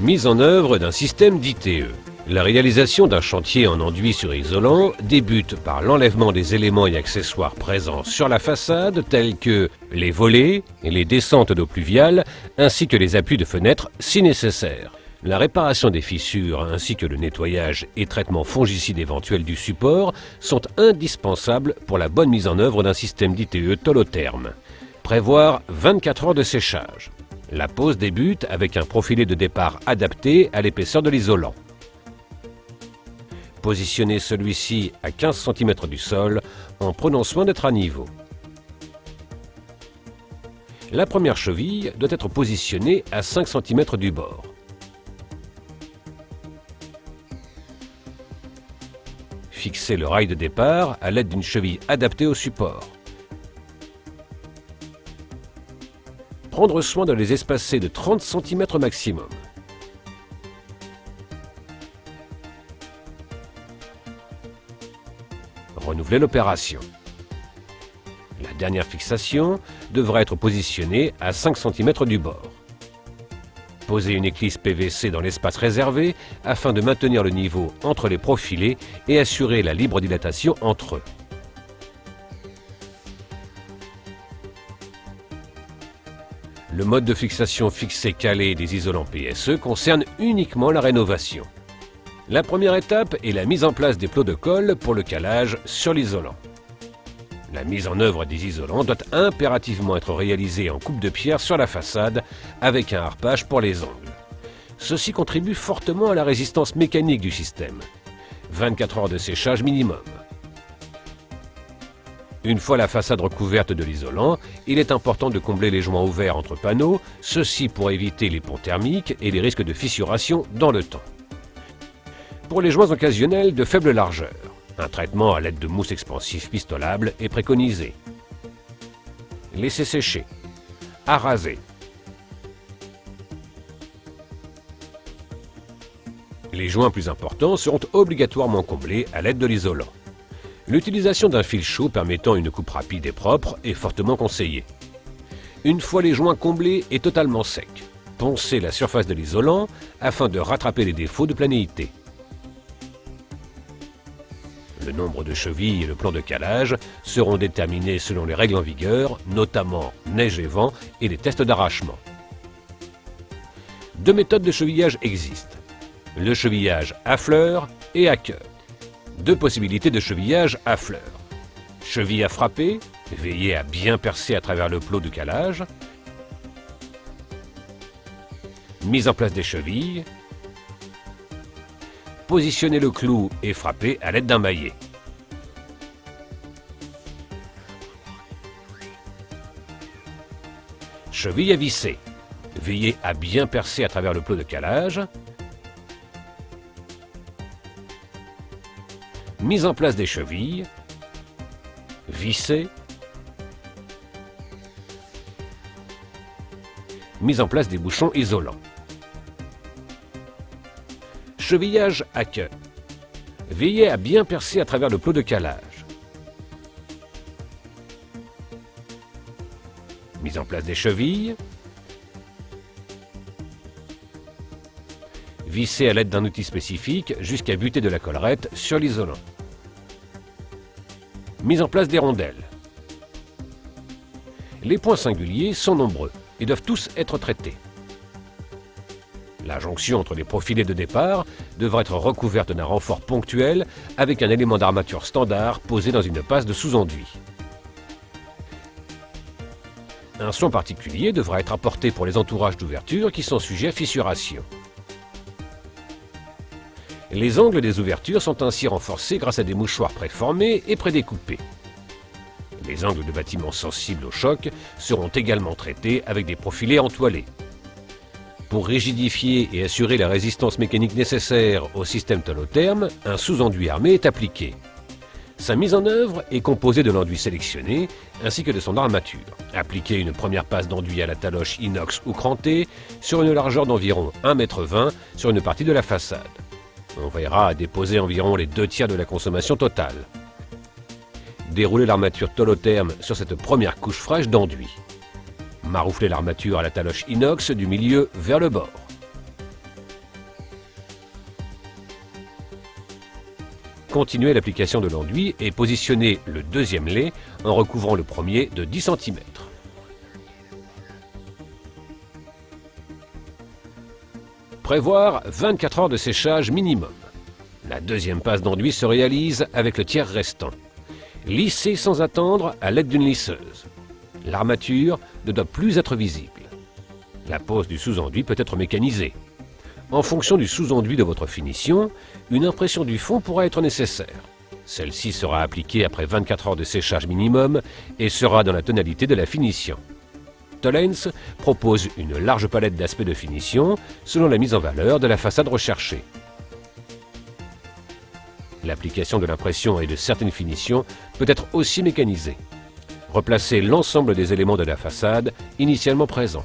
Mise en œuvre d'un système d'ITE. La réalisation d'un chantier en enduit sur isolant débute par l'enlèvement des éléments et accessoires présents sur la façade tels que les volets et les descentes d'eau pluviale ainsi que les appuis de fenêtres si nécessaire. La réparation des fissures ainsi que le nettoyage et traitement fongicide éventuel du support sont indispensables pour la bonne mise en œuvre d'un système d'ITE Tolotherm. Prévoir 24 heures de séchage. La pose débute avec un profilé de départ adapté à l'épaisseur de l'isolant. Positionner celui-ci à 15 cm du sol en prenant soin d'être à niveau. La première cheville doit être positionnée à 5 cm du bord. Fixer le rail de départ à l'aide d'une cheville adaptée au support. Prendre soin de les espacer de 30 cm maximum. Renouveler l'opération. La dernière fixation devra être positionnée à 5 cm du bord. Poser une éclisse PVC dans l'espace réservé afin de maintenir le niveau entre les profilés et assurer la libre dilatation entre eux. Le mode de fixation fixé-calé des isolants PSE concerne uniquement la rénovation. La première étape est la mise en place des plots de colle pour le calage sur l'isolant. La mise en œuvre des isolants doit impérativement être réalisée en coupe de pierre sur la façade avec un harpage pour les angles. Ceci contribue fortement à la résistance mécanique du système. 24 heures de séchage minimum. Une fois la façade recouverte de l'isolant, il est important de combler les joints ouverts entre panneaux, ceci pour éviter les ponts thermiques et les risques de fissuration dans le temps. Pour les joints occasionnels de faible largeur, un traitement à l'aide de mousse expansive pistolable est préconisé. Laisser sécher. Araser. Les joints plus importants seront obligatoirement comblés à l'aide de l'isolant. L'utilisation d'un fil chaud permettant une coupe rapide et propre est fortement conseillée. Une fois les joints comblés et totalement secs, poncez la surface de l'isolant afin de rattraper les défauts de planéité. Le nombre de chevilles et le plan de calage seront déterminés selon les règles en vigueur, notamment neige et vent et les tests d'arrachement. Deux méthodes de chevillage existent, le chevillage à fleurs et à cœur. Deux possibilités de chevillage à fleurs. Cheville à frapper, veillez à bien percer à travers le plot de calage. Mise en place des chevilles. Positionnez le clou et frappez à l'aide d'un maillet. Cheville à visser. Veillez à bien percer à travers le plot de calage. Mise en place des chevilles, visser, mise en place des bouchons isolants. Chevillage à queue. Veillez à bien percer à travers le plot de calage. Mise en place des chevilles, visser à l'aide d'un outil spécifique jusqu'à buter de la collerette sur l'isolant. Mise en place des rondelles. Les points singuliers sont nombreux et doivent tous être traités. La jonction entre les profilés de départ devra être recouverte d'un renfort ponctuel avec un élément d'armature standard posé dans une passe de sous-enduit. Un soin particulier devra être apporté pour les entourages d'ouverture qui sont sujets à fissuration. Les angles des ouvertures sont ainsi renforcés grâce à des mouchoirs préformés et prédécoupés. Les angles de bâtiments sensibles au choc seront également traités avec des profilés entoilés. Pour rigidifier et assurer la résistance mécanique nécessaire au système Tolotherm, un sous-enduit armé est appliqué. Sa mise en œuvre est composée de l'enduit sélectionné ainsi que de son armature. Appliquez une première passe d'enduit à la taloche inox ou crantée sur une largeur d'environ 1,20 m sur une partie de la façade. On veillera à déposer environ les 2/3 de la consommation totale. Déroulez l'armature Tolotherm sur cette première couche fraîche d'enduit. Marouflez l'armature à la taloche inox du milieu vers le bord. Continuez l'application de l'enduit et positionnez le deuxième lait en recouvrant le premier de 10 cm. Prévoir 24 heures de séchage minimum. La deuxième passe d'enduit se réalise avec le tiers restant. Lissez sans attendre à l'aide d'une lisseuse. L'armature ne doit plus être visible. La pose du sous-enduit peut être mécanisée. En fonction du sous-enduit de votre finition, une impression du fond pourra être nécessaire. Celle-ci sera appliquée après 24 heures de séchage minimum et sera dans la tonalité de la finition. Tollens propose une large palette d'aspects de finition selon la mise en valeur de la façade recherchée. L'application de l'impression et de certaines finitions peut être aussi mécanisée. Replacez l'ensemble des éléments de la façade initialement présents.